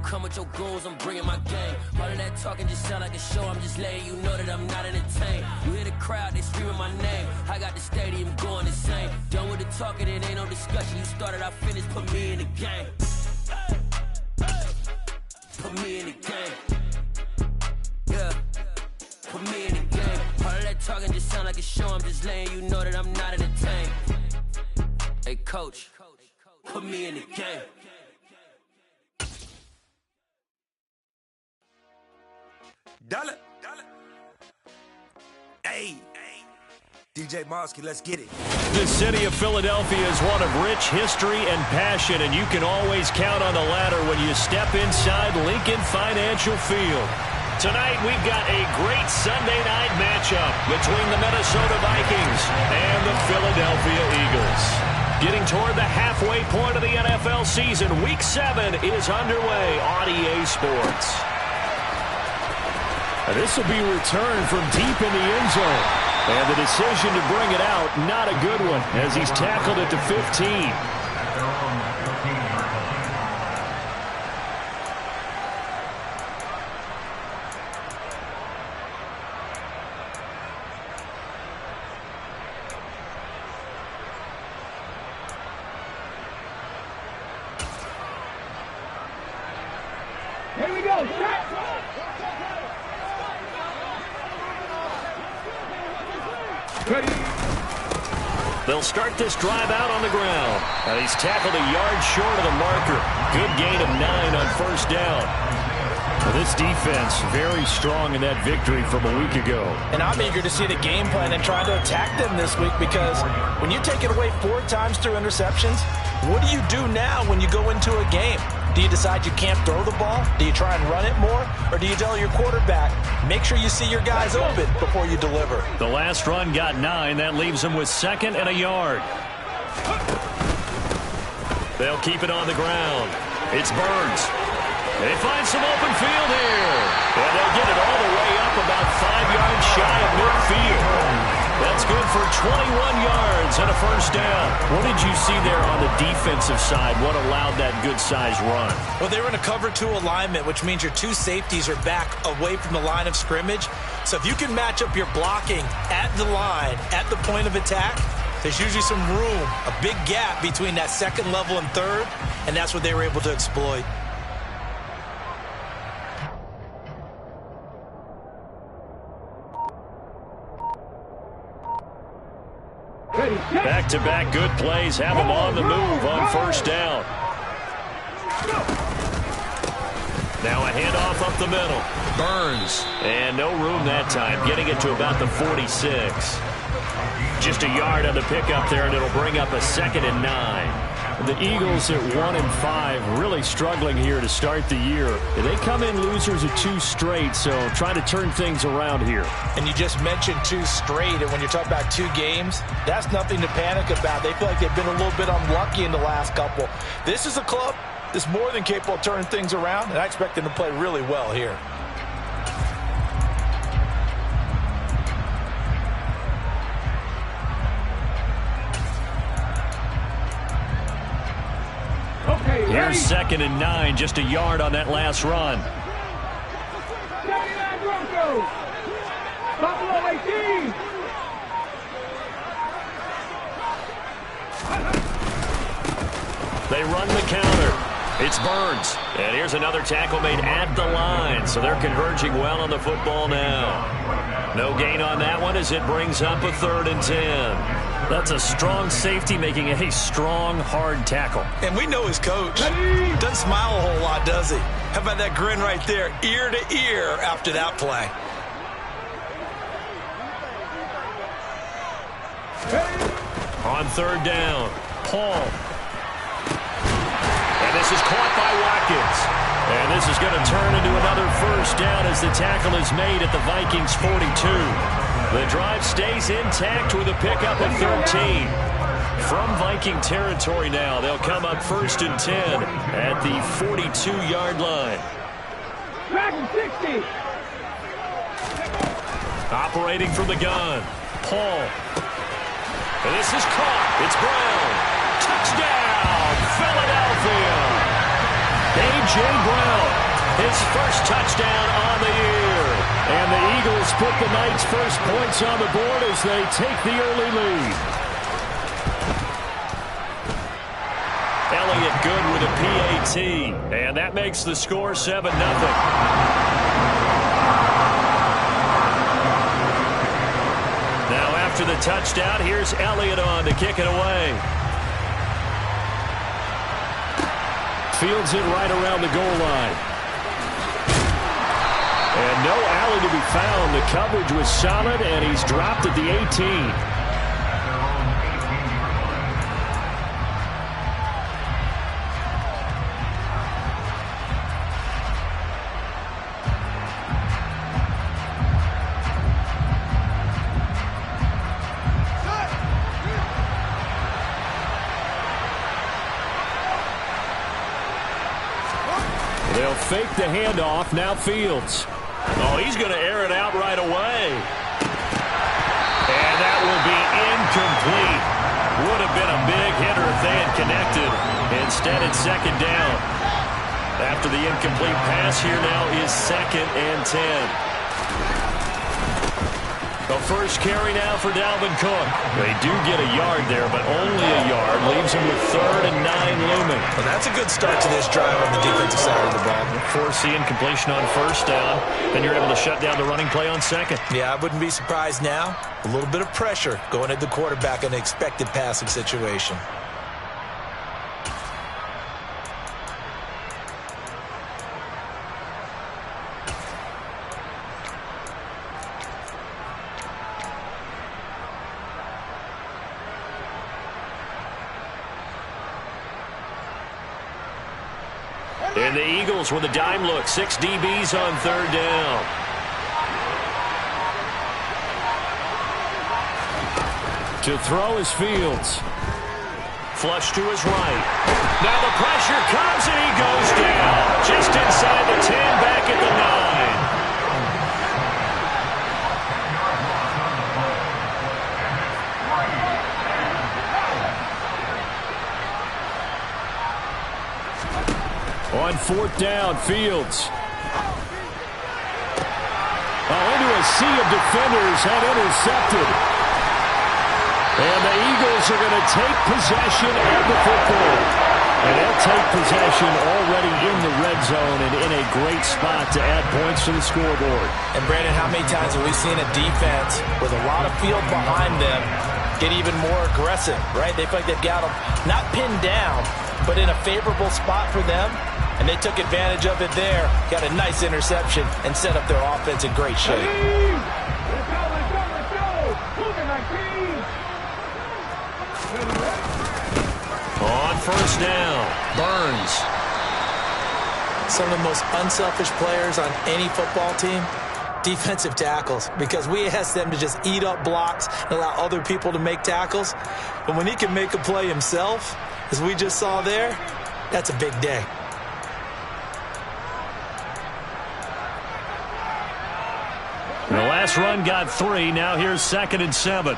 come with your goons, I'm bringing my game. All of that talking just sound like a show, I'm just letting you know that I'm not entertained. You hear the crowd, they screaming my name. I got the stadium going insane. Done with the talking, it ain't no discussion. You started, I finished, put me in the game. Put me in the game. Yeah. Put me in the game. All of that talking just sound like a show, I'm just letting you know that I'm not entertained. Hey, coach, put me in the game. Dollar. Hey. DJ Mosky, let's get it. The city of Philadelphia is one of rich history and passion, and you can always count on the latter when you step inside Lincoln Financial Field. Tonight, we've got a great Sunday night matchup between the Minnesota Vikings and the Philadelphia Eagles. Getting toward the halfway point of the NFL season, Week 7 is underway on EA Sports. This will be returned from deep in the end zone. And the decision to bring it out, not a good one, as he's tackled at the 15. Here we go. Ready. They'll start this drive out on the ground. And he's tackled a yard short of the marker. Good gain of 9 on first down. Well, this defense very strong in that victory from a week ago. And I'm eager to see the game plan and try to attack them this week, because when you take it away 4 times through interceptions, what do you do now when you go into a game? Do you decide you can't throw the ball? Do you try and run it more? Or do you tell your quarterback, make sure you see your guys open before you deliver? The last run got 9. That leaves them with 2nd and a yard. They'll keep it on the ground. It's Burns. They find some open field here. And they'll get it all the way up about 5 yards shy of midfield. That's good for 21 yards and a first down. What did you see there on the defensive side? What allowed that good-sized run? Well, they were in a cover 2 alignment, which means your 2 safeties are back away from the line of scrimmage. So if you can match up your blocking at the line, at the point of attack, there's usually some room, a big gap between that 2nd level and 3rd, and that's what they were able to exploit. Back-to-back good plays have them on the move on first down. Now a handoff up the middle. Burns. And no room that time, getting it to about the 46. Just a yard on the pickup there, and it'll bring up a 2nd and 9. The Eagles at 1-5, really struggling here to start the year. They come in losers of 2 straight, so trying to turn things around here. And you just mentioned 2 straight, and when you're talking about 2 games, that's nothing to panic about. They feel like they've been a little bit unlucky in the last couple. This is a club that's more than capable of turning things around, and I expect them to play really well here. Here's 2nd and 9, just a yard on that last run. 79 Broncos. Buffalo 18. They run the counter. It's Burns. And here's another tackle made at the line, so they're converging well on the football now. No gain on that one as it brings up a 3rd and 10. That's a strong safety making a strong, hard tackle. And we know his coach. Doesn't smile a whole lot, does he? How about that grin right there, ear to ear after that play? On 3rd down, Paul. And this is caught by Watkins. And this is going to turn into another first down as the tackle is made at the Vikings 42. The drive stays intact with a pickup of 13. From Viking territory now, they'll come up 1st and 10 at the 42-yard line. 60. Operating from the gun, Paul. And this is caught. It's Brown. Touchdown, Philadelphia. A.J. Brown, his first touchdown on the year. And the Eagles put the Knights' first points on the board as they take the early lead. Elliott good with a PAT, and that makes the score 7-0. Now after the touchdown, here's Elliott on to kick it away. Fields it right around the goal line. And no alley to be found. The coverage was solid, and he's dropped at the 18. They'll fake the handoff. Now Fields. Oh, he's going to air it out right away. And that will be incomplete. Would have been a big hitter if they had connected. Instead, it's second down. After the incomplete pass, here now is 2nd and 10. The first carry now for Dalvin Cook. They do get a yard there, but only a yard. Leaves him with 3rd and 9 looming. Well, that's a good start to this drive on the defensive side of the ball. Force the incompletion on first down. Then you're able to shut down the running play on second. Yeah, I wouldn't be surprised now. A little bit of pressure going at the quarterback in an expected passing situation. And the Eagles with a dime look. 6 DBs on 3rd down. To throw is Fields. Flush to his right. Now the pressure comes and he goes down. Just inside the 10, back at the 9. On 4th down, Fields. Into a sea of defenders and intercepted. And the Eagles are going to take possession of the football. And they'll take possession already in the red zone and in a great spot to add points to the scoreboard. And Brandon, how many times have we seen a defense with a lot of field behind them get even more aggressive, right? They feel like they've got them not pinned down, but in a favorable spot for them. And they took advantage of it there, got a nice interception, and set up their offense in great shape. Let's go, let's go, let's go! Move it, 19! On first down, Burns. Some of the most unselfish players on any football team, defensive tackles, because we ask them to just eat up blocks and allow other people to make tackles. But when he can make a play himself, as we just saw there, that's a big day. The last run got 3. Now here's 2nd and 7.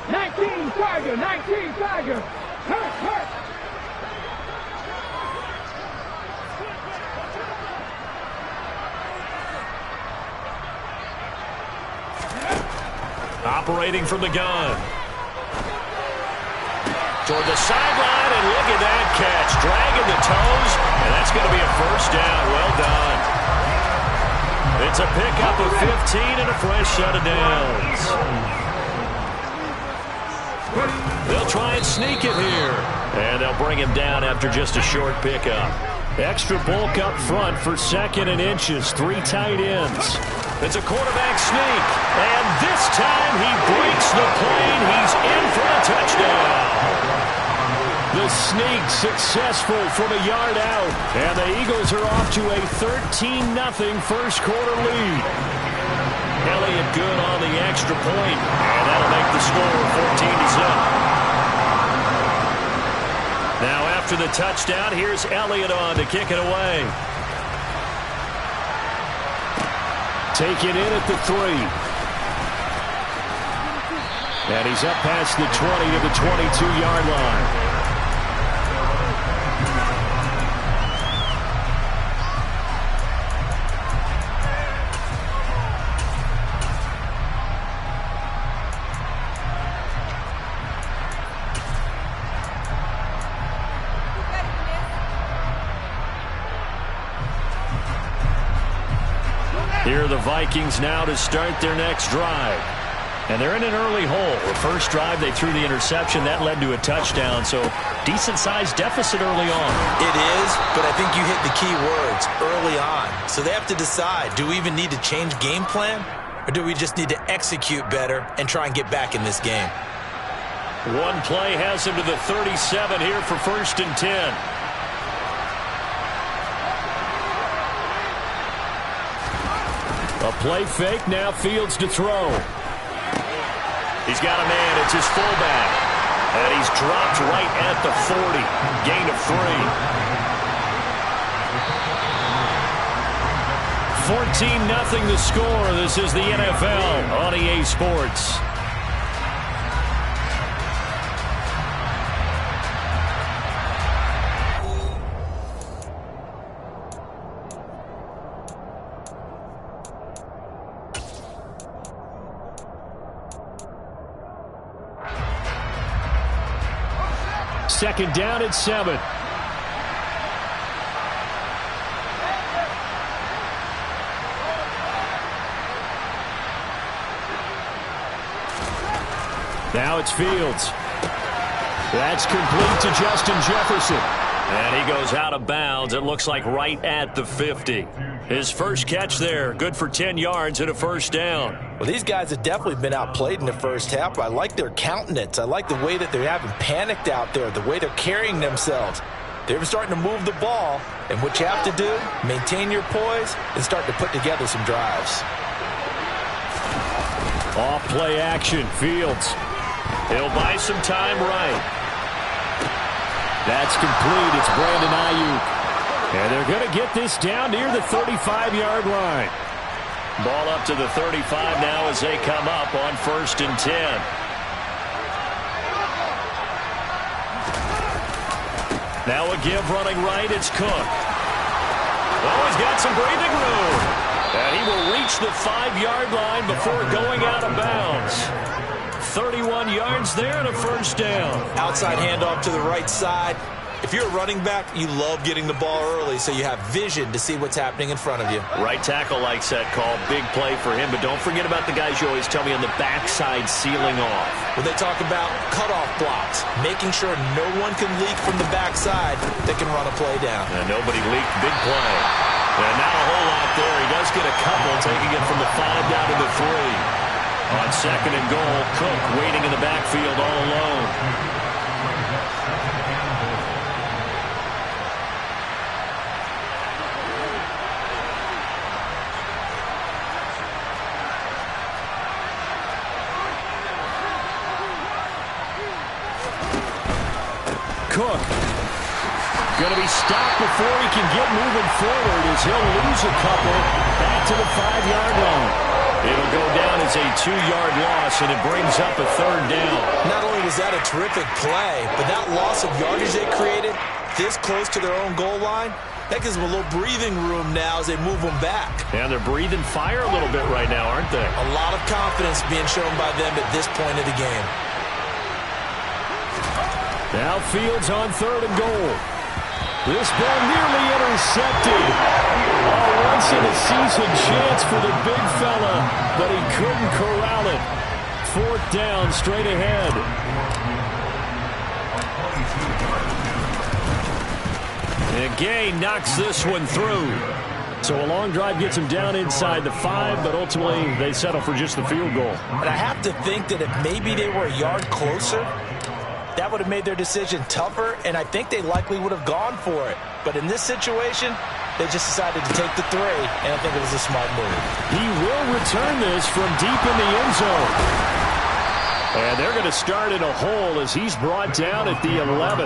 19 Tiger, 19 Tiger. Hurt, hurt. Operating from the gun. Toward the sideline, and look at that catch. Dragging the toes, and that's going to be a first down. Well done. It's a pickup of 15 and a fresh set of downs. They'll try and sneak it here. And they'll bring him down after just a short pickup. Extra bulk up front for 2nd and inches. 3 tight ends. It's a quarterback sneak. And this time he breaks the plane. He's in for a touchdown. The sneak successful from a yard out. And the Eagles are off to a 13-0 first quarter lead. Elliott good on the extra point. And that'll make the score 14-0. Now after the touchdown, here's Elliott on to kick it away. Take it in at the 3. And he's up past the 20 to the 22-yard line. Here are the Vikings now to start their next drive. And they're in an early hole. The first drive, they threw the interception. That led to a touchdown, so decent-sized deficit early on. It is, but I think you hit the key words, early on. So they have to decide, do we even need to change game plan, or do we just need to execute better and try and get back in this game? One play has him to the 37 here for 1st and 10. A play fake, now Fields to throw. He's got a man, it's his fullback. And he's dropped right at the 40. Gain of 3. 14-0 the score. This is the NFL on EA Sports. Second down at 7. Now it's Fields. That's complete to Justin Jefferson. And he goes out of bounds. It looks like right at the 50. His first catch there, good for 10 yards and a first down. Well, these guys have definitely been outplayed in the first half. I like their countenance. I like the way that they haven't panicked out there, the way they're carrying themselves. They're starting to move the ball, and what you have to do, maintain your poise and start to put together some drives. Off play action, Fields. He'll buy some time right. That's complete. It's Brandon Ayuk. And they're going to get this down near the 35-yard line. Ball up to the 35 now as they come up on 1st and 10. Now a give running right. It's Cook. Oh, he's got some breathing room. And he will reach the 5-yard line before going out of bounds. 31 yards there and a first down. Outside handoff to the right side. If you're a running back, you love getting the ball early so you have vision to see what's happening in front of you. Right tackle likes that call. Big play for him, but don't forget about the guys you always tell me on the backside sealing off. When they talk about cutoff blocks, making sure no one can leak from the backside that can run a play down. And nobody leaked. Big play. And not a whole lot there. He does get a couple, taking it from the 5 down to the 3. On 2nd and goal, Cook waiting in the backfield all alone. Cook going to be stopped before he can get moving forward as he'll lose a couple back to the 5-yard line. It'll go down as a 2-yard loss, and it brings up a 3rd down. Not only was that a terrific play, but that loss of yardage they created this close to their own goal line, that gives them a little breathing room now as they move them back. And they're breathing fire a little bit right now, aren't they? A lot of confidence being shown by them at this point of the game. Now Fields on 3rd and goal. This ball nearly intercepted. A once-in-a-season chance for the big fella, but he couldn't corral it. 4th down, straight ahead. And Gay knocks this one through. So a long drive gets him down inside the 5, but ultimately they settle for just the field goal. And I have to think that if maybe they were a yard closer, that would have made their decision tougher, and I think they likely would have gone for it. But in this situation, they just decided to take the 3, and I think it was a smart move. He will return this from deep in the end zone. And they're going to start in a hole as he's brought down at the 11.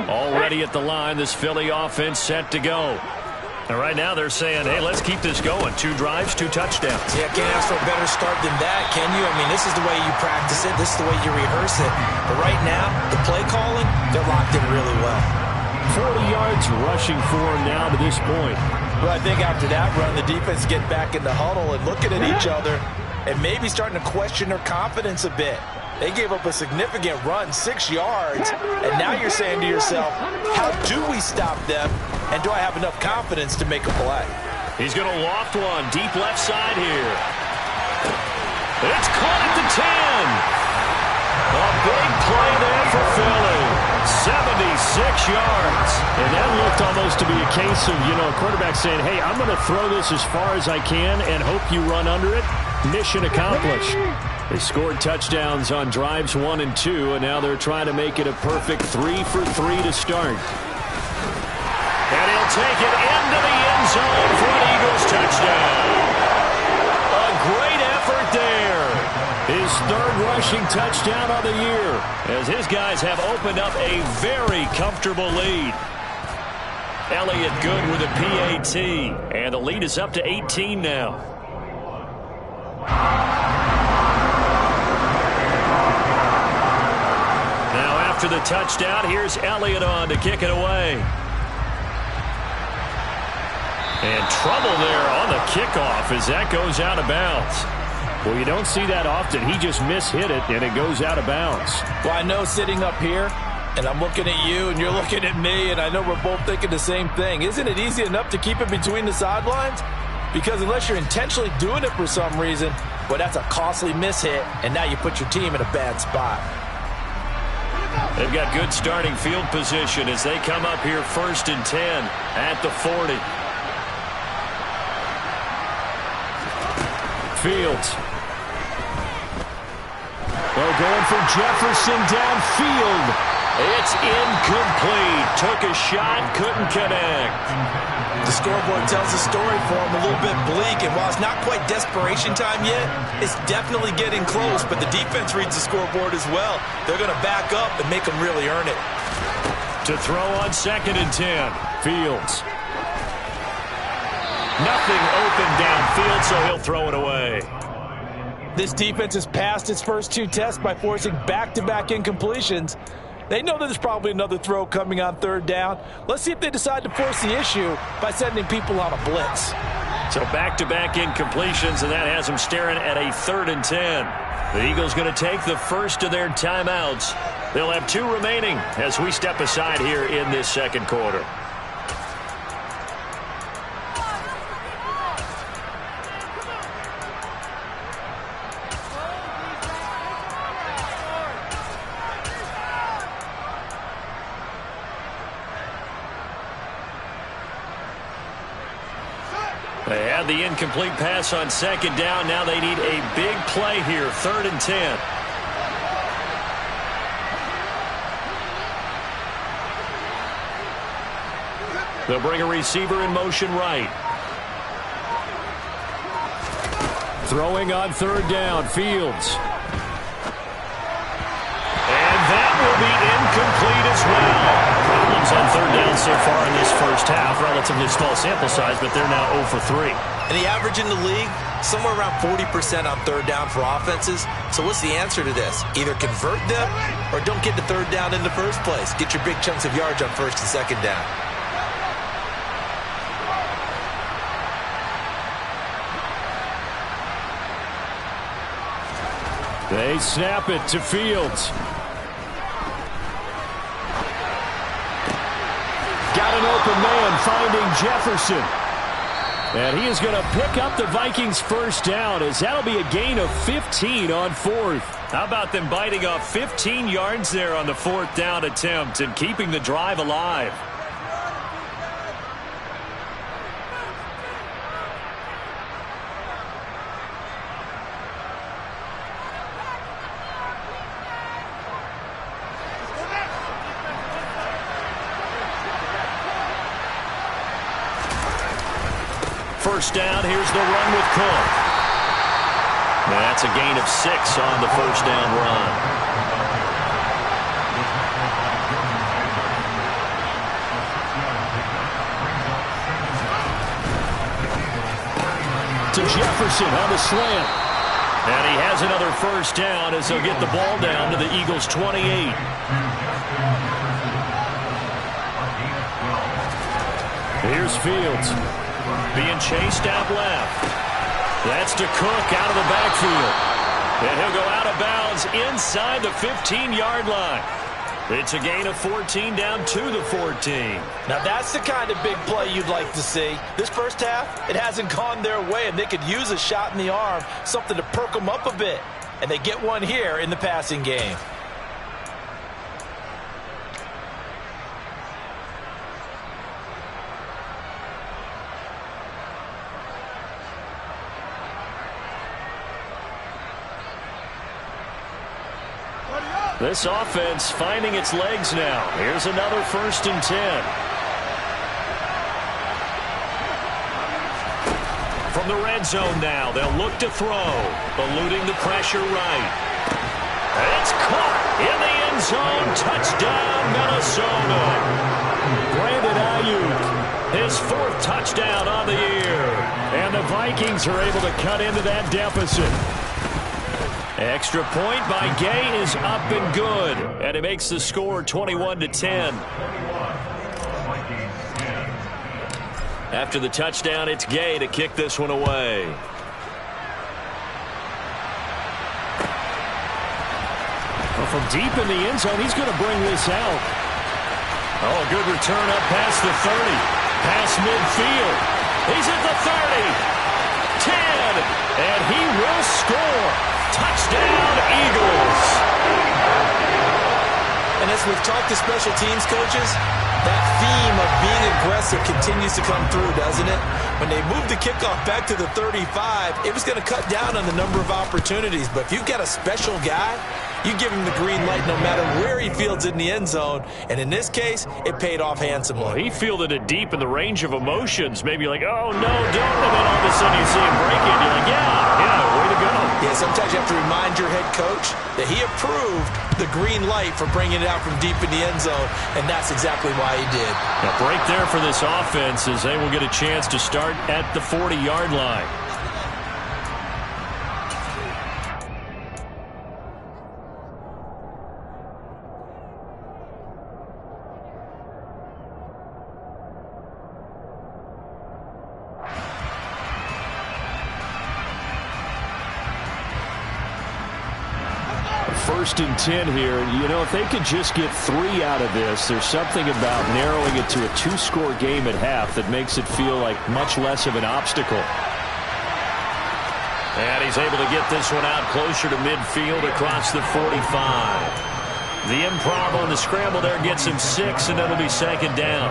Already at the line, this Philly offense set to go. And right now they're saying, hey, let's keep this going. 2 drives, 2 touchdowns. Yeah, can't ask for a better start than that, can you? I mean, this is the way you practice it. This is the way you rehearse it. But right now, the play calling, they're locked in really well. 40 yards rushing for him now to this point. Well, I think after that run, the defense get back in the huddle and looking at each other and maybe starting to question their confidence a bit. They gave up a significant run, 6 yards, and now you're saying to yourself, how do we stop them, and do I have enough confidence to make a play? He's going to loft one, deep left side here. It's caught at the 10. A big play there for Philly. 76 yards. And that looked almost to be a case of, a quarterback saying, hey, I'm going to throw this as far as I can and hope you run under it. Mission accomplished. They scored touchdowns on drives 1 and 2, and now they're trying to make it a perfect 3 for 3 to start. And he'll take it into the end zone for an Eagles touchdown. A great effort there. His third rushing touchdown of the year, as his guys have opened up a very comfortable lead. Elliott good with a PAT, and the lead is up to 18 now. Now after the touchdown, here's Elliott on to kick it away. And trouble there on the kickoff as that goes out of bounds. Well, you don't see that often. He just mishit it, and it goes out of bounds. Well, I know sitting up here, and I'm looking at you, and you're looking at me, and I know we're both thinking the same thing. Isn't it easy enough to keep it between the sidelines? Because unless you're intentionally doing it for some reason, well, that's a costly mishit, and now you put your team in a bad spot. They've got good starting field position as they come up here 1st and 10 at the 40. Fields. Oh, going for Jefferson downfield. It's incomplete. Took a shot, couldn't connect. The scoreboard tells the story for him, a little bit bleak, and while it's not quite desperation time yet, it's definitely getting close, but the defense reads the scoreboard as well. They're going to back up and make them really earn it. To throw on 2nd and 10. Fields. Nothing open downfield, so he'll throw it away. This defense has passed its first 2 tests by forcing back-to-back incompletions. They know that there's probably another throw coming on 3rd down. Let's see if they decide to force the issue by sending people on a blitz. So back-to-back incompletions, and that has them staring at a 3rd and 10. The Eagles going to take the first of their timeouts. They'll have 2 remaining as we step aside here in this 2nd quarter. They had the incomplete pass on 2nd down. Now they need a big play here, 3rd and 10. They'll bring a receiver in motion right. Throwing on 3rd down, Fields. And that will be incomplete as well. Problems on 3rd down so far in this first half. Relatively small sample size, but they're now 0 for 3. And the average in the league, somewhere around 40% on 3rd down for offenses. So what's the answer to this? Either convert them or don't get to 3rd down in the first place. Get your big chunks of yards on 1st and 2nd down. They snap it to Fields. Got an open man finding Jefferson. And he is going to pick up the Vikings' first down, as that'll be a gain of 15 on 4th. How about them biting off 15 yards there on the 4th down attempt and keeping the drive alive? First down, here's the run with Cook. That's a gain of 6 on the first down run. To Jefferson on the slant. And he has another first down as they'll get the ball down to the Eagles' 28. Here's Fields. Being chased out left. That's to Cook out of the backfield. And he'll go out of bounds inside the 15-yard line. It's a gain of 14 down to the 14. Now that's the kind of big play you'd like to see. This first half, it hasn't gone their way, and they could use a shot in the arm, something to perk them up a bit. And they get one here in the passing game. This offense finding its legs now. Here's another 1st and 10. From the red zone now, they'll look to throw. Eluding the pressure right. It's caught in the end zone. Touchdown, Minnesota. Brandon Ayuk, his 4th touchdown on the year. And the Vikings are able to cut into that deficit. Extra point by Gay is up and good, and it makes the score 21-10. After the touchdown, it's Gay to kick this one away. Well, from deep in the end zone, he's going to bring this out. Oh, a good return up past the 30. Past midfield. He's at the 30. 10. And he will score. Touchdown, Eagles. And as we've talked to special teams coaches, that theme of being aggressive continues to come through, doesn't it? When they moved the kickoff back to the 35, it was going to cut down on the number of opportunities. But if you've got a special guy, you give him the green light no matter where he fields it in the end zone. And in this case, it paid off handsomely. Well, he fielded it deep in the range of emotions. Maybe like, oh, no, don't. And then all of a sudden you see him break it. You're like, yeah, way to go. Yeah, sometimes you have to remind your head coach that he approved the green light for bringing it out from deep in the end zone, and that's exactly why he did. A break there for this offense as they will get a chance to start at the 40-yard line. First and 10 here. You know, if they could just get 3 out of this, there's something about narrowing it to a 2-score game at half that makes it feel like much less of an obstacle. And he's able to get this one out closer to midfield across the 45. The improv on the scramble there gets him 6, and it'll be 2nd down.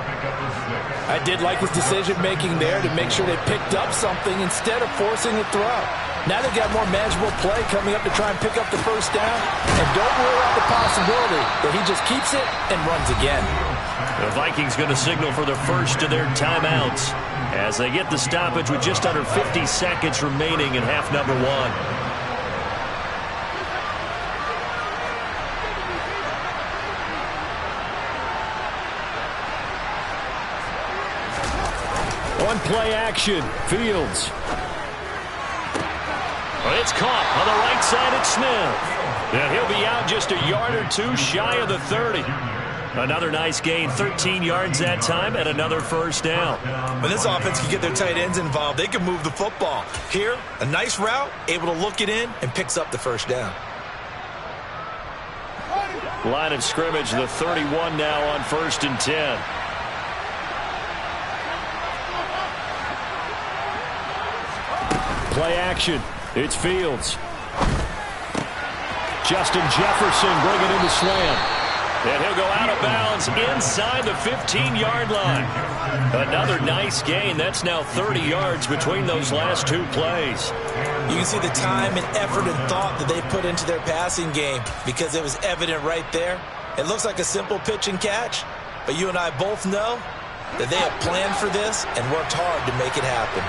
I did like his decision-making there to make sure they picked up something instead of forcing a throw. Now they've got more manageable play coming up to try and pick up the 1st down. And don't rule out the possibility that he just keeps it and runs again. The Vikings going to signal for the first of their timeouts as they get the stoppage with just under 50 seconds remaining in half number 1. On play action, Fields. It's caught on the right side at Smith. And he'll be out just a yard or 2 shy of the 30. Another nice gain, 13 yards that time, and another 1st down. When this offense can get their tight ends involved, they can move the football. Here, a nice route, able to look it in, and picks up the 1st down. Line of scrimmage, the 31 now on 1st and 10. Play action. It's Fields. Justin Jefferson bringing in the slam. And he'll go out of bounds inside the 15-yard line. Another nice gain. That's now 30 yards between those last 2 plays. You can see the time and effort and thought that they put into their passing game because it was evident right there. It looks like a simple pitch and catch, but you and I both know that they have planned for this and worked hard to make it happen.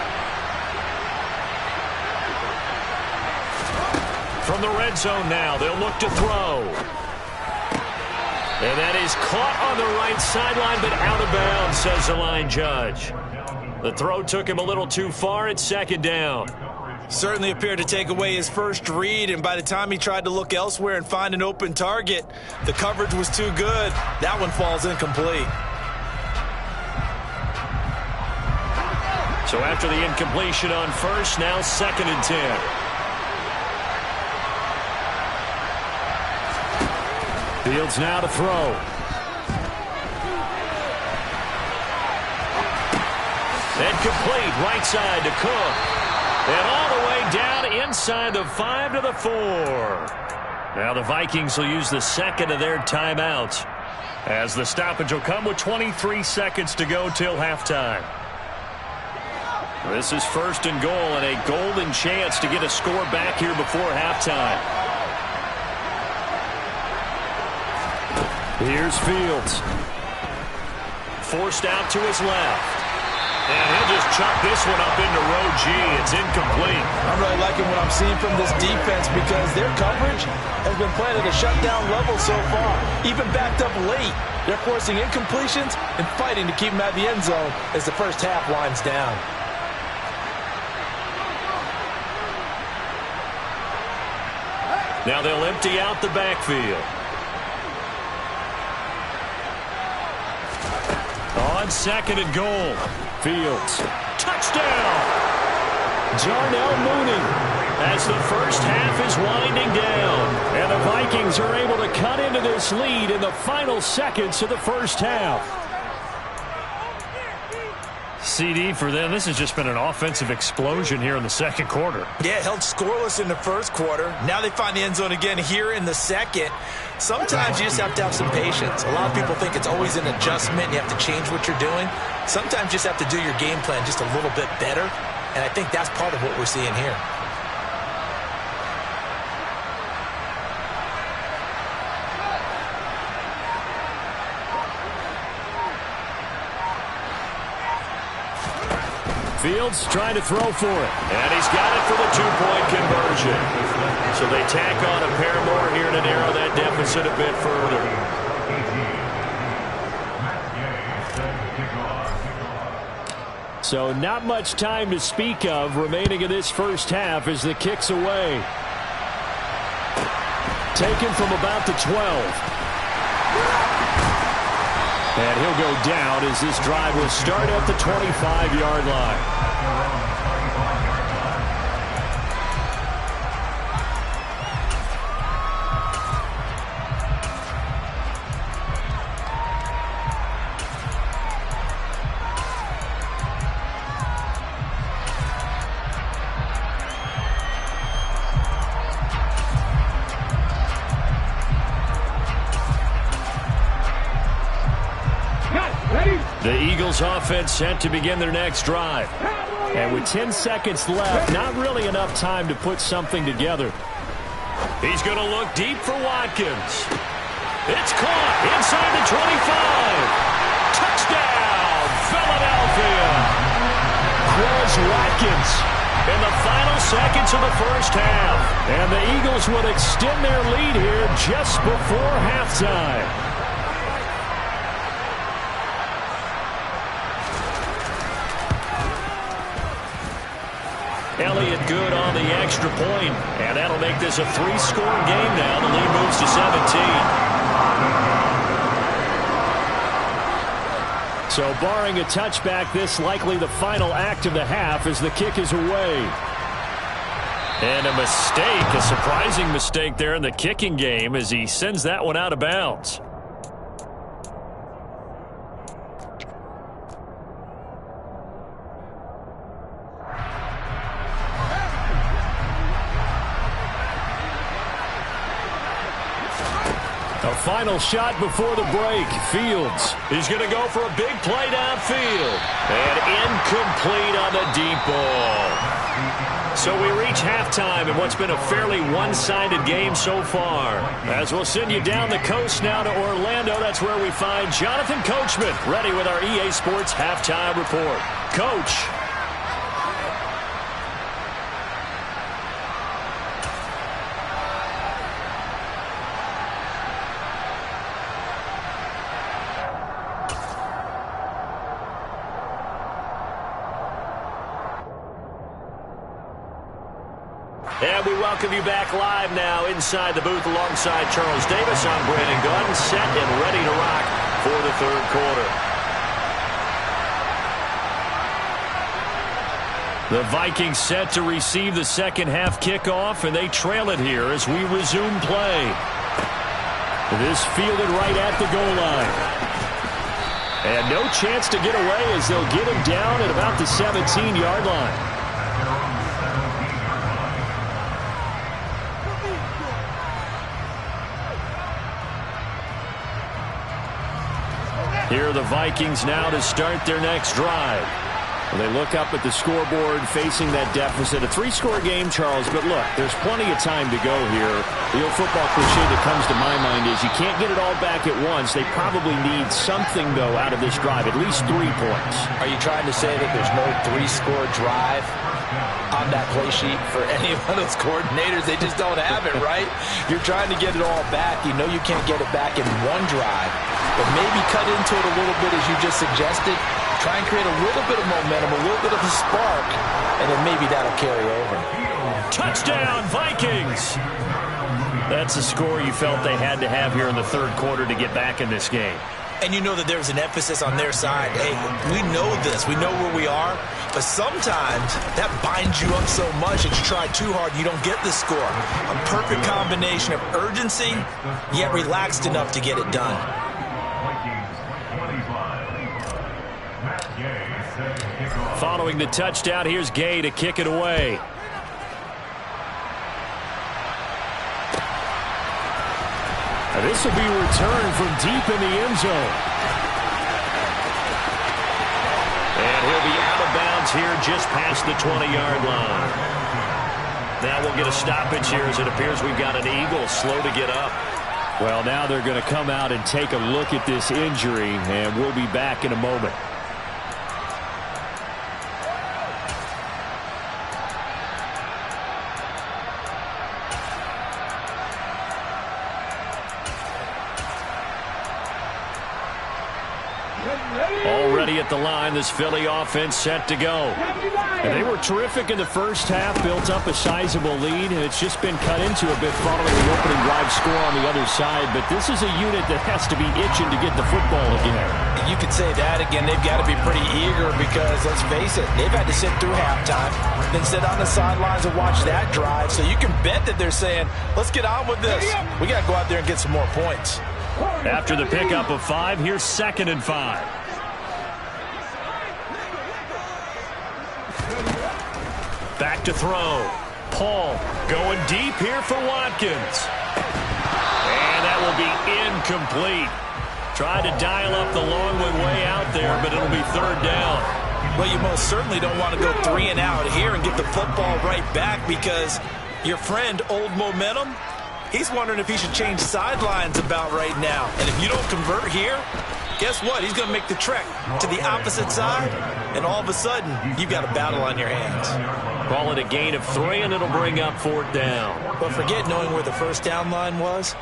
From the red zone now, they'll look to throw. And that is caught on the right sideline, but out of bounds, says the line judge. The throw took him a little too far. It's 2nd down. Certainly appeared to take away his first read, and by the time he tried to look elsewhere and find an open target, the coverage was too good. That one falls incomplete. So after the incompletion on first, now 2nd and 10. Fields now to throw. And complete, right side to Cook. And all the way down inside the 5 to the 4. Now the Vikings will use the second of their timeouts, as the stoppage will come with 23 seconds to go till halftime. This is 1st and goal and a golden chance to get a score back here before halftime. Here's Fields. Forced out to his left. And he'll just chuck this one up into row G. It's incomplete. I'm really liking what I'm seeing from this defense because their coverage has been playing at a shutdown level so far. Even backed up late, they're forcing incompletions and fighting to keep them out of the end zone as the first half winds down. Now they'll empty out the backfield. On 2nd and goal. Fields. Touchdown! Darnell Mooney, as the first half is winding down. And the Vikings are able to cut into this lead in the final seconds of the first half. CD for them, this has just been an offensive explosion here in the second quarter. Yeah, held scoreless in the first quarter. Now they find the end zone again here in the second. Sometimes you just have to have some patience. A lot of people think it's always an adjustment. You have to change what you're doing. Sometimes you just have to do your game plan just a little bit better. And I think that's part of what we're seeing here. Fields trying to throw for it. And he's got it for the 2-point conversion. So they tack on a pair more here to narrow that deficit a bit further. So not much time to speak of remaining in this first half as the kick's away. Taken from about the 12. And he'll go down as this drive will start at the 25-yard line. The Eagles offense set to begin their next drive. And with 10 seconds left, not really enough time to put something together. He's going to look deep for Watkins. It's caught inside the 25. Touchdown, Philadelphia. Quez Watkins in the final seconds of the first half. And the Eagles will extend their lead here just before halftime. Elliott good on the extra point, and that'll make this a 3-score game now. The lead moves to 17. So barring a touchback, this likely the final act of the half as the kick is away. And a mistake, a surprising mistake there in the kicking game as he sends that one out of bounds. A final shot before the break. Fields. He's going to go for a big play downfield. And incomplete on the deep ball. So we reach halftime in what's been a fairly one-sided game so far. As we'll send you down the coast now to Orlando, that's where we find Jonathan Coachman, ready with our EA Sports Halftime Report. Coach. And we welcome you back live now inside the booth alongside Charles Davis. I'm Brandon Gunn, set and ready to rock for the third quarter. The Vikings set to receive the second half kickoff, and they trail it here as we resume play. This fielded right at the goal line. And no chance to get away as they'll get him down at about the 17-yard line. Here are the Vikings now to start their next drive. They look up at the scoreboard facing that deficit. A 3-score game, Charles, but look, there's plenty of time to go here. The old football cliche that comes to my mind is you can't get it all back at once. They probably need something, though, out of this drive, at least 3 points. Are you trying to say that there's no 3-score drive on that play sheet for any one of those coordinators? They just don't have it, right? You're trying to get it all back. You know you can't get it back in one drive, but maybe cut into it a little bit as you just suggested. Try and create a little bit of momentum, a little bit of a spark, and then maybe that'll carry over. Touchdown, Vikings! That's a score you felt they had to have here in the third quarter to get back in this game. And you know that there's an emphasis on their side. Hey, we know this. We know where we are. But sometimes that binds you up so much that you try too hard, you don't get the score. A perfect combination of urgency, yet relaxed enough to get it done. Following the touchdown, here's Gay to kick it away. This will be returned from deep in the end zone. And he'll be out of bounds here just past the 20-yard line. Now we'll get a stoppage here as it appears we've got an Eagle slow to get up. Well, now they're going to come out and take a look at this injury, and we'll be back in a moment. Already at the line, this Philly offense set to go. And they were terrific in the first half, built up a sizable lead, and it's just been cut into a bit following the opening drive score on the other side. But this is a unit that has to be itching to get the football again. You could say that again. They've got to be pretty eager because, let's face it, they've had to sit through halftime, then sit on the sidelines and watch that drive. So you can bet that they're saying, let's get on with this. We got to go out there and get some more points. After the pickup of 5, here's 2nd and 5. Back to throw. Paul going deep here for Watkins. And that will be incomplete. Tried to dial up the long way out there, but it'll be 3rd down. Well, you most certainly don't want to go 3 and out here and get the football right back because your friend, Old Momentum, he's wondering if he should change sidelines about right now. And if you don't convert here, guess what? He's going to make the trek to the opposite side, and all of a sudden, you've got a battle on your hands. Call it a gain of 3, and it'll bring up 4th down. But forget knowing where the first down line was.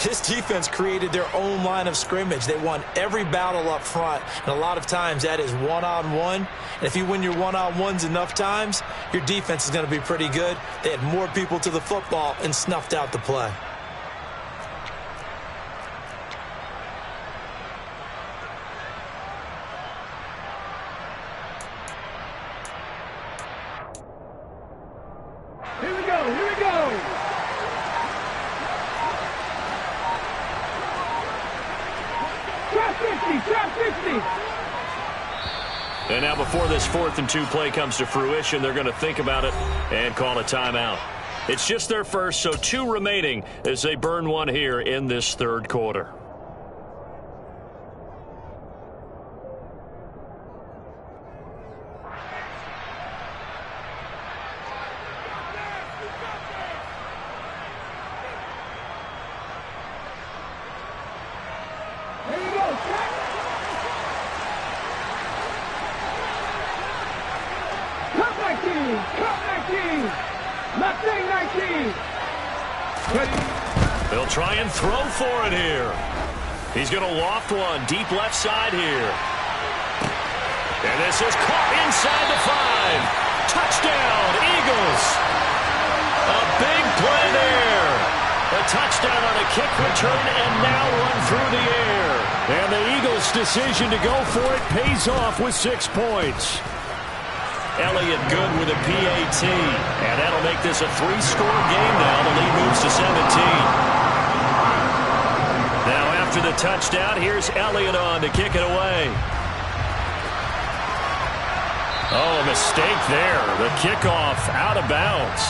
This defense created their own line of scrimmage. They won every battle up front, and a lot of times that is one-on-one. And if you win your one-on-ones enough times, your defense is going to be pretty good. They had more people to the football and snuffed out the play. Here we go, here we go. Trap 50, trap 50. And now before this 4th and 2 play comes to fruition, they're going to think about it and call a timeout. It's just their first, so 2 remaining as they burn one here in this 3rd quarter. They'll try and throw for it here. He's going to loft one deep left side here. And this is caught inside the 5. Touchdown, Eagles. A big play there. A touchdown on a kick return and now run through the air. And the Eagles' decision to go for it pays off with 6 points. Elliott good with a PAT. And that'll make this a 3-score game now. The lead moves to 17. Now after the touchdown, here's Elliott on to kick it away. Oh, mistake there. The kickoff out of bounds.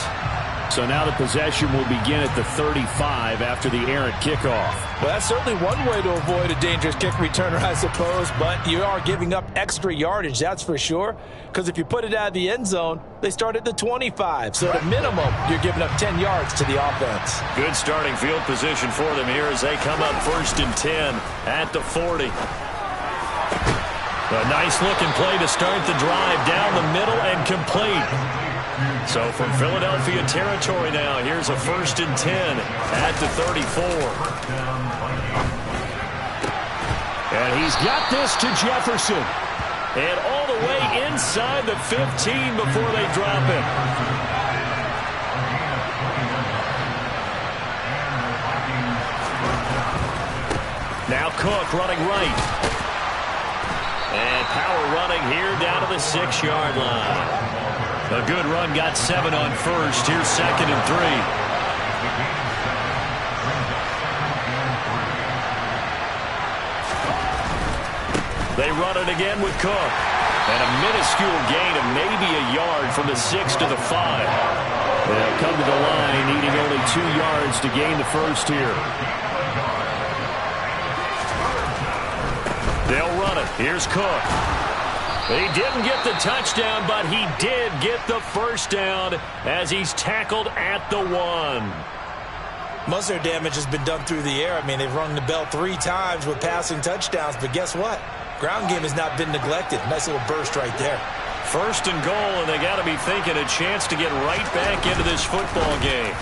So now the possession will begin at the 35 after the errant kickoff. Well, that's certainly one way to avoid a dangerous kick returner, I suppose, but you are giving up extra yardage, that's for sure, because if you put it out of the end zone, they start at the 25. So at a minimum, you're giving up 10 yards to the offense. Good starting field position for them here as they come up 1st and 10 at the 40. A nice-looking play to start the drive down the middle and complete. So from Philadelphia territory now, here's a 1st and 10 at the 34. And he's got this to Jefferson. And all the way inside the 15 before they drop it. Now Cook running right. And power running here down to the 6-yard line. A good run, got 7 on first. Here's 2nd and 3. They run it again with Cook. And a minuscule gain of maybe a yard from the 6 to the 5. They'll come to the line needing only 2 yards to gain the first here. They'll run it. Here's Cook. He didn't get the touchdown, but he did get the first down as he's tackled at the 1. Most of their damage has been done through the air. I mean, they've rung the bell 3 times with passing touchdowns, but guess what? Ground game has not been neglected. Nice little burst right there. 1st and goal, and they got to be thinking a chance to get right back into this football game.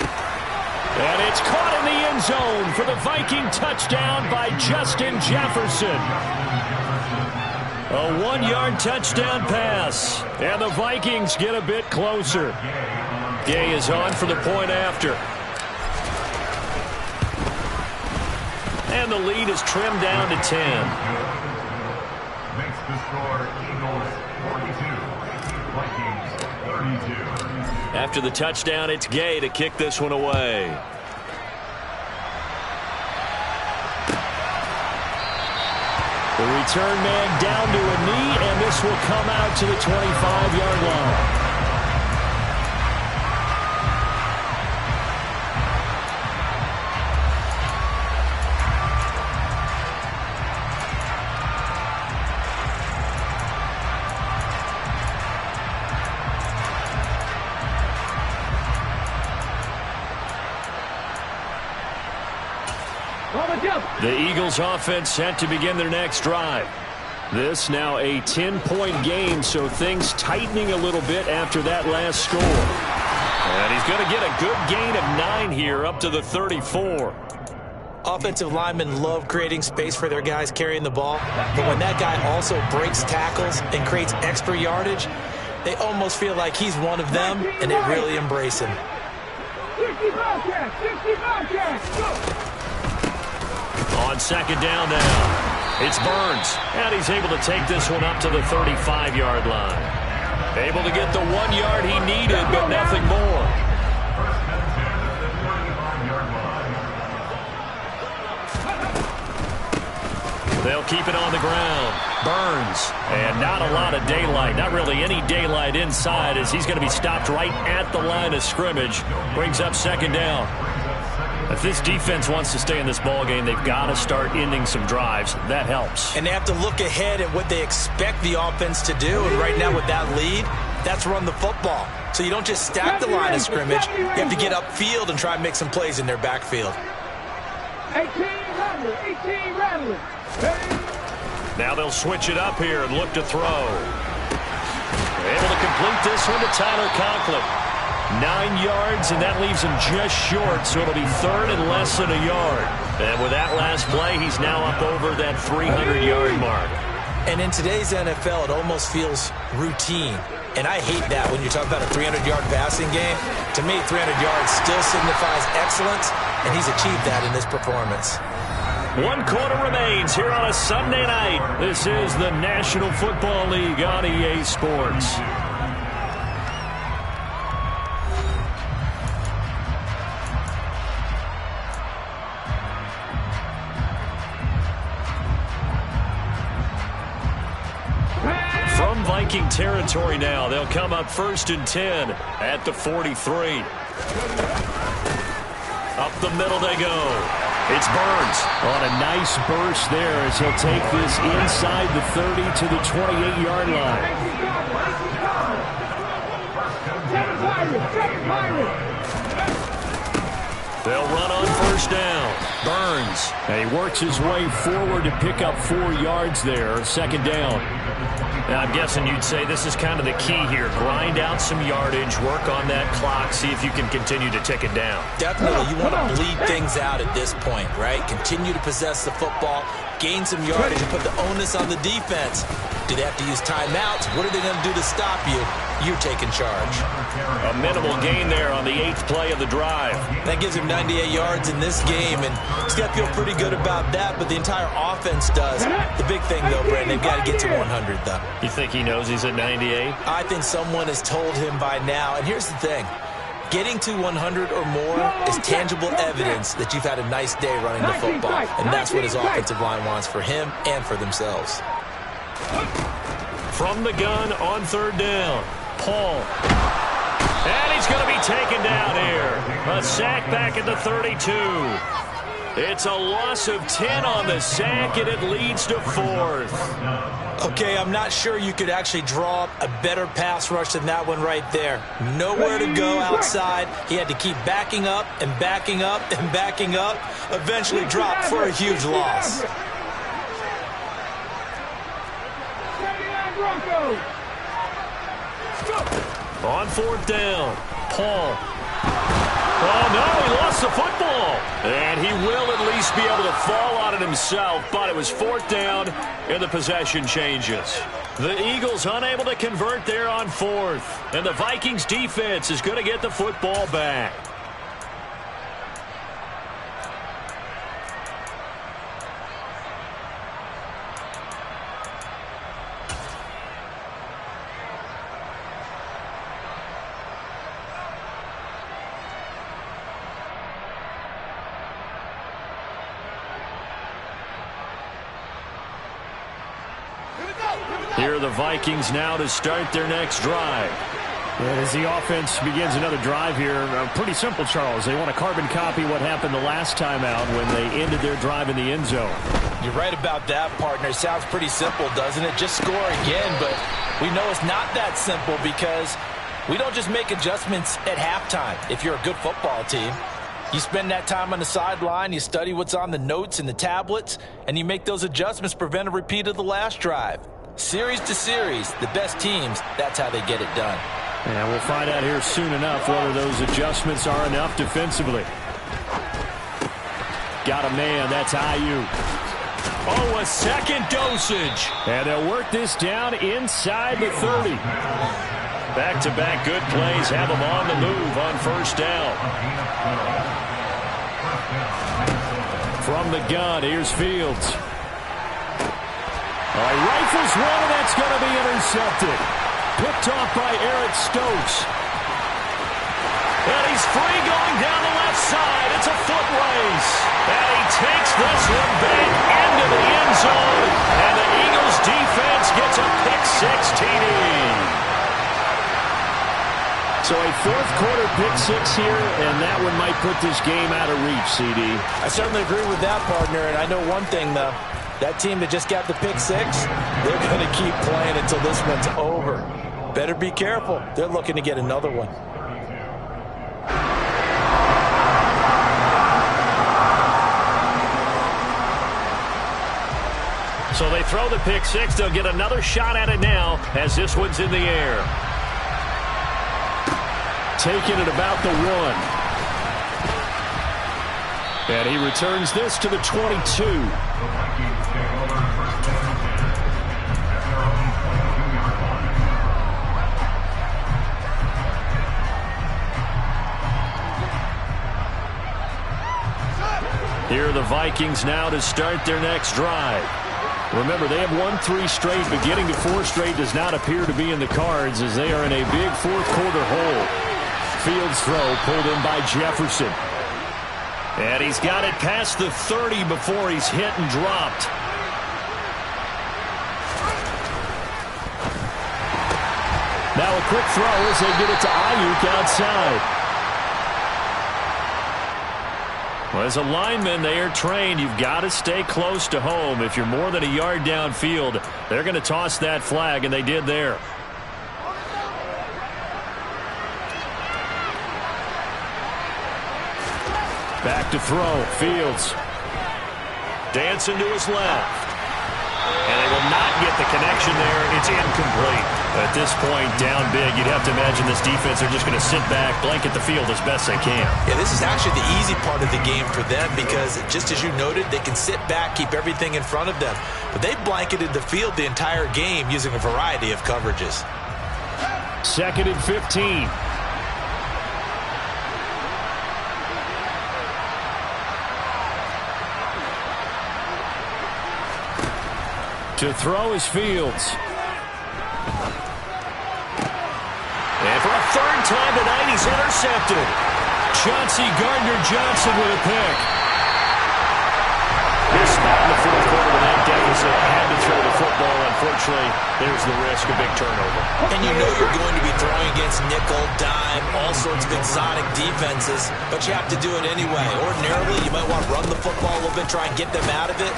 And it's caught in the end zone for the Viking touchdown by Justin Jefferson. A 1-yard touchdown pass, and the Vikings get a bit closer. Gay is on for the point after. And the lead is trimmed down to 10. Makes the score Eagles 42, Vikings 32. After the touchdown, it's Gay to kick this one away. The return man down to a knee, and this will come out to the 25-yard line. The Eagles offense set to begin their next drive. This now a 10-point game, so things tightening a little bit after that last score. And he's going to get a good gain of 9 here up to the 34. Offensive linemen love creating space for their guys carrying the ball, but when that guy also breaks tackles and creates extra yardage, they almost feel like he's one of them, and they really embrace him. 65 catch, go! On 2nd down now, it's Burns, and he's able to take this one up to the 35-yard line. Able to get the 1 yard he needed, but nothing more. They'll keep it on the ground. Burns, and not a lot of daylight, not really any daylight inside as he's going to be stopped right at the line of scrimmage. Brings up 2nd down. If this defense wants to stay in this ballgame, they've got to start ending some drives. That helps. And they have to look ahead at what they expect the offense to do. And right now with that lead, that's run the football. So you don't just stack the line of scrimmage. You have to get upfield and try and make some plays in their backfield. 18 rattling. Now they'll switch it up here and look to throw. Able to complete this one to Tyler Conklin. 9 yards, and that leaves him just short, so it'll be 3rd and less than a yard. And with that last play, he's now up over that 300-yard mark. And in today's NFL, it almost feels routine. And I hate that when you talk about a 300-yard passing game. To me, 300 yards still signifies excellence, and he's achieved that in this performance. 1 quarter remains here on a Sunday night. This is the National Football League on EA Sports. Viking territory now. They'll come up 1st and 10 at the 43. Up the middle they go. It's Burns on a nice burst there as he'll take this inside the 30 to the 28-yard line. They'll run on 1st down. Burns. And he works his way forward to pick up 4 yards there. 2nd down. Now, I'm guessing you'd say this is kind of the key here. Grind out some yardage, work on that clock, see if you can continue to tick it down. Definitely, you want to bleed things out at this point, right? Continue to possess the football, gain some yardage, and put the onus on the defense. Do they have to use timeouts? What are they going to do to stop you? You're taking charge. A minimal gain there on the 8th play of the drive. That gives him 98 yards in this game, and he's got to feel pretty good about that, but the entire offense does. The big thing, though, Brandon, they've got to get to 100, though. You think he knows he's at 98? I think someone has told him by now, and here's the thing. Getting to 100 or more is tangible evidence that you've had a nice day running the football, and that's what his offensive line wants for him and for themselves. From the gun on 3rd down, Paul. And he's going to be taken down here. A sack back at the 32. It's a loss of 10 on the sack, and it leads to 4th. Okay, I'm not sure you could actually draw up a better pass rush than that one right there. Nowhere to go outside. He had to keep backing up and backing up and backing up. Eventually dropped for a huge loss. On 4th down, Paul. Oh, no, he lost the football. And he will at least be able to fall on it himself, but it was 4th down, and the possession changes. The Eagles unable to convert there on 4th, and the Vikings defense is going to get the football back. Here are the Vikings now to start their next drive. And as the offense begins another drive here, pretty simple, Charles. They want to carbon copy what happened the last time out when they ended their drive in the end zone. You're right about that, partner. It sounds pretty simple, doesn't it? Just score again, but we know it's not that simple because we don't just make adjustments at halftime. If you're a good football team, you spend that time on the sideline, you study what's on the notes and the tablets, and you make those adjustments to prevent a repeat of the last drive. Series to series, the best teams, that's how they get it done. And we'll find out here soon enough whether those adjustments are enough defensively. Got a man, that's Ayuk. Oh, a second dosage. And they'll work this down inside the 30. Back-to-back good plays have them on the move on 1st down. From the gun, here's Fields. He rifles one, and that's going to be intercepted. Picked off by Eric Stokes. And he's free going down the left side. It's a foot race. And he takes this one back into the end zone. And the Eagles defense gets a pick-6 TD. So a 4th quarter pick-6 here, and that one might put this game out of reach, CD. I certainly agree with that, partner, and I know one thing, though. That team that just got the pick-6, they're going to keep playing until this one's over. Better be careful. They're looking to get another one. So they throw the pick-6. They'll get another shot at it now as this one's in the air. Taking it about the 1. And he returns this to the 22. Here are the Vikings now to start their next drive. Remember, they have won 3 straight, but getting to 4 straight does not appear to be in the cards as they are in a big 4th quarter hole. Fields throw pulled in by Jefferson. And he's got it past the 30 before he's hit and dropped. Now a quick throw as they get it to Ayuk outside. Well, as a lineman, they are trained. You've got to stay close to home. If you're more than a yard downfield, they're going to toss that flag, and they did there. Back to throw. Fields. Dancing to his left. And they will not get the connection there. It's incomplete. At this point, down big, you'd have to imagine this defense are just going to sit back, blanket the field as best they can. Yeah, this is actually the easy part of the game for them because, just as you noted, they can sit back, keep everything in front of them. But they've blanketed the field the entire game using a variety of coverages. 2nd and 15. To throw is Fields. And for a third time tonight, he's intercepted. Chauncey Gardner-Johnson with a pick. This spot in the fourth quarter with that deficit had to throw the football. Unfortunately, there's the risk of big turnover. And you know you're going to be throwing against nickel, dime, all sorts of exotic defenses, but you have to do it anyway. Ordinarily, you might want to run the football a little bit, try and get them out of it.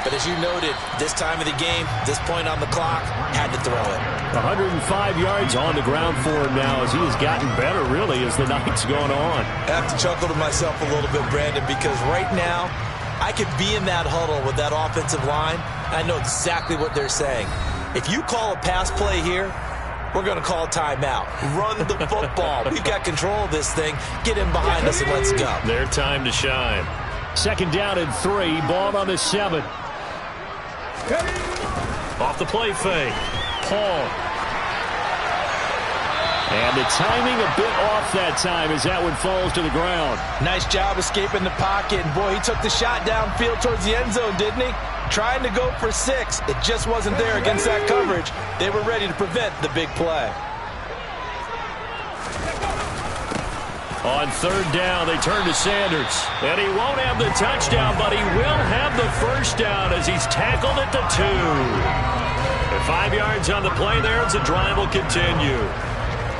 But as you noted, this time of the game, this point on the clock, had to throw it. 105 yards on the ground for him now as he has gotten better, really, as the night's going on. I have to chuckle to myself a little bit, Brandon, because right now, I could be in that huddle with that offensive line. I know exactly what they're saying. If you call a pass play here, we're going to call a timeout. Run the football. We've got control of this thing. Get in behind us and let's go. Their time to shine. 2nd down and 3. Ball on the 7. Off the play fake. Paul. And the timing a bit off that time as that one falls to the ground. Nice job escaping the pocket. And boy, he took the shot downfield towards the end zone, didn't he? Trying to go for 6. It just wasn't there against that coverage. They were ready to prevent the big play. On 3rd down, they turn to Sanders. And he won't have the touchdown, but he will have the first down as he's tackled at the 2. And 5 yards on the play there as the drive will continue.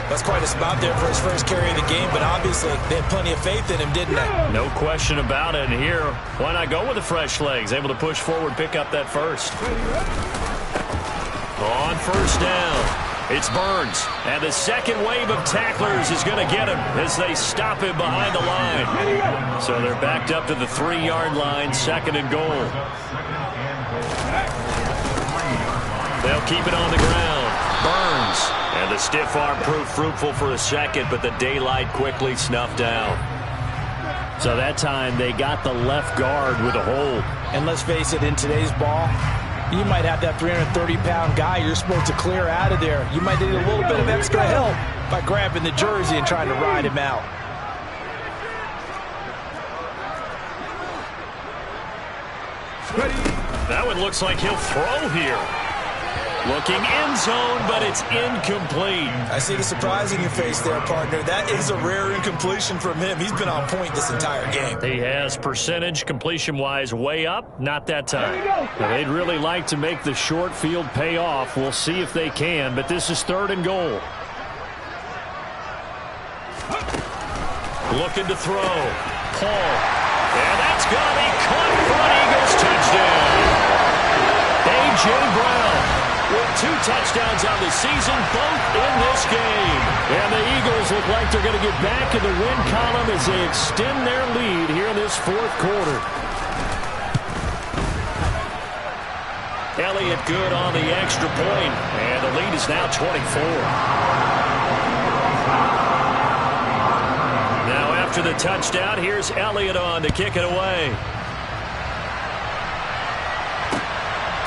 That's quite a spot there for his first carry of the game, but obviously they had plenty of faith in him, didn't they? No question about it. And here, why not go with the fresh legs? Able to push forward, pick up that first. On 1st down. It's Burns, and the second wave of tacklers is going to get him as they stop him behind the line. So they're backed up to the 3-yard line, 2nd and goal. They'll keep it on the ground. Burns, and the stiff arm proved fruitful for a second, but the daylight quickly snuffed out. So that time they got the left guard with a hold. And let's face it, in today's ball, you might have that 330-pound guy you're supposed to clear out of there. You might need a little bit of extra help by grabbing the jersey and trying to ride him out. That one looks like he'll throw here. Looking end zone, but it's incomplete. I see the surprise in your face there, partner. That is a rare incompletion from him. He's been on point this entire game. He has percentage completion-wise way up, not that time. Now, they'd really like to make the short field pay off. We'll see if they can, but this is 3rd and goal. Looking to throw. Paul. And that's going to be caught for an Eagles touchdown. A.J. Brown with 2 touchdowns on the season, both in this game. And the Eagles look like they're going to get back in the win column as they extend their lead here in this 4th quarter. Elliott good on the extra point, and the lead is now 24. Now after the touchdown, here's Elliott on to kick it away.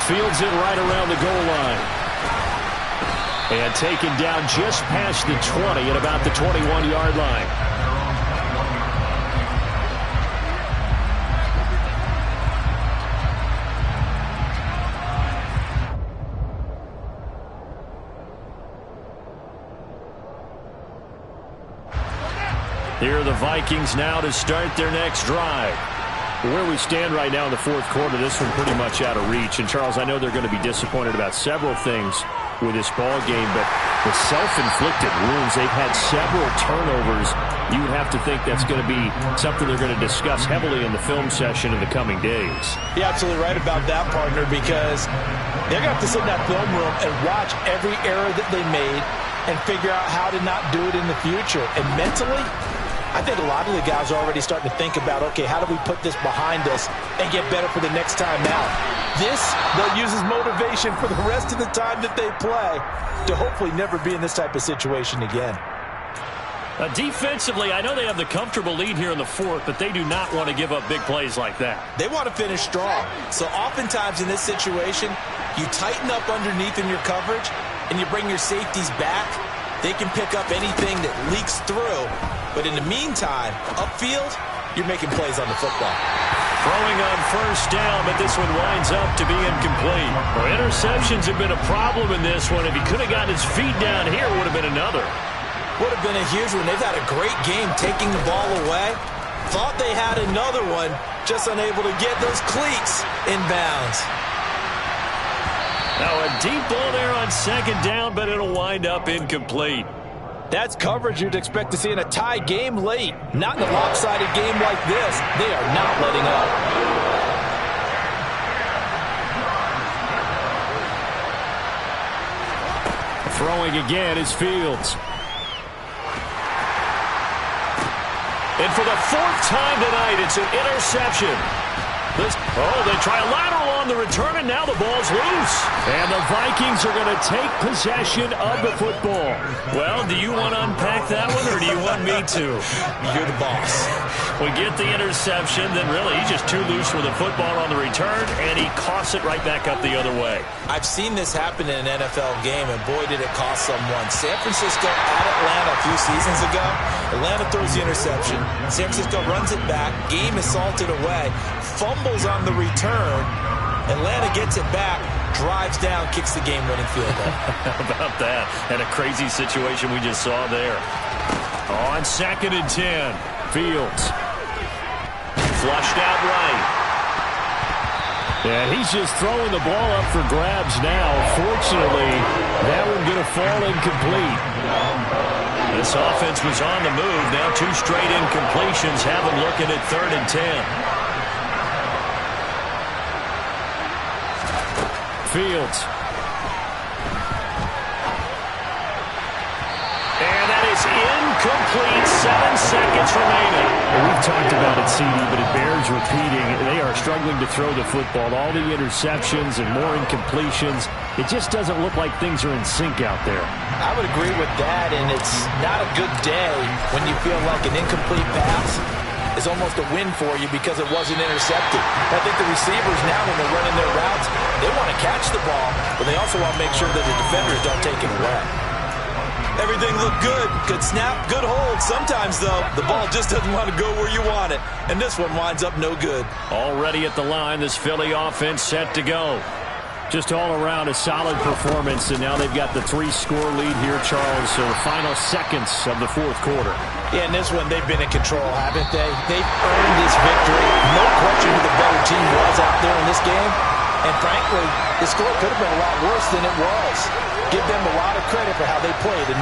Fields it right around the goal line. And taken down just past the 20 at about the 21-yard line. Here are the Vikings now to start their next drive. Where we stand right now in the 4th quarter, this one pretty much out of reach. And, Charles, I know they're going to be disappointed about several things. with this ball game, but the self-inflicted wounds, they've had several turnovers. You would have to think that's going to be something they're going to discuss heavily in the film session in the coming days. You're absolutely right about that, partner, because they're going to have to sit in that film room and watch every error that they made and figure out how to not do it in the future. And mentally, I think a lot of the guys are already starting to think about, okay, how do we put this behind us and get better for the next time out? This, they'll use as motivation for the rest of the time that they play to hopefully never be in this type of situation again. Defensively, I know they have the comfortable lead here in the fourth, but they do not want to give up big plays like that. They want to finish strong. So oftentimes in this situation, you tighten up underneath in your coverage and you bring your safeties back. They can pick up anything that leaks through. But in the meantime, upfield, you're making plays on the football. Throwing on first down, but this one winds up to be incomplete. Well, interceptions have been a problem in this one. If he could have gotten his feet down here, it would have been another. Would have been a huge one. They've had a great game taking the ball away. Thought they had another one, just unable to get those cleats in bounds. Now a deep ball there on second down, but it'll wind up incomplete. That's coverage you'd expect to see in a tie game late. Not in a lopsided game like this. They are not letting up. Throwing again is Fields. And for the fourth time tonight, it's an interception. They try a lateral on the return, and now the ball's loose. And the Vikings are going to take possession of the football. Well, do you want to unpack that one, or do you want me to? You're the boss. We get the interception, then really he's just too loose with the football on the return, and he coughs it right back up the other way. I've seen this happen in an NFL game, and boy, did it cost someone. San Francisco at Atlanta a few seasons ago. Atlanta throws the interception. San Francisco runs it back. Game is salted away. Fumbles on the return. Atlanta gets it back, drives down, kicks the game-winning field goal. How about that? And a crazy situation we just saw there. On 2nd and 10, Fields. Flushed out right. And he's just throwing the ball up for grabs now. Fortunately, that one going to fall incomplete. This offense was on the move. Now 2 straight incompletions have them looking at 3rd and 10. Fields. And that is incomplete. 7 seconds remaining. Well, we've talked about it, CD, but it bears repeating. They are struggling to throw the football. All the interceptions and more incompletions. It just doesn't look like things are in sync out there. I would agree with that, and it's not a good day when you feel like an incomplete pass is almost a win for you because it wasn't intercepted. I think the receivers now, when they're running their routes, they want to catch the ball, but they also want to make sure that the defenders don't take it away. Everything looked good. Good snap, good hold. Sometimes, though, the ball just doesn't want to go where you want it, and this one winds up no good. Already at the line, this Philly offense set to go. Just all around a solid performance, and now they've got the 3-score lead here, Charles, so the final seconds of the 4th quarter. Yeah, in this one, they've been in control, haven't they? They've earned this victory. No question who the better team was out there in this game. And frankly, the score could have been a lot worse than it was. Give them a lot of credit for how they played in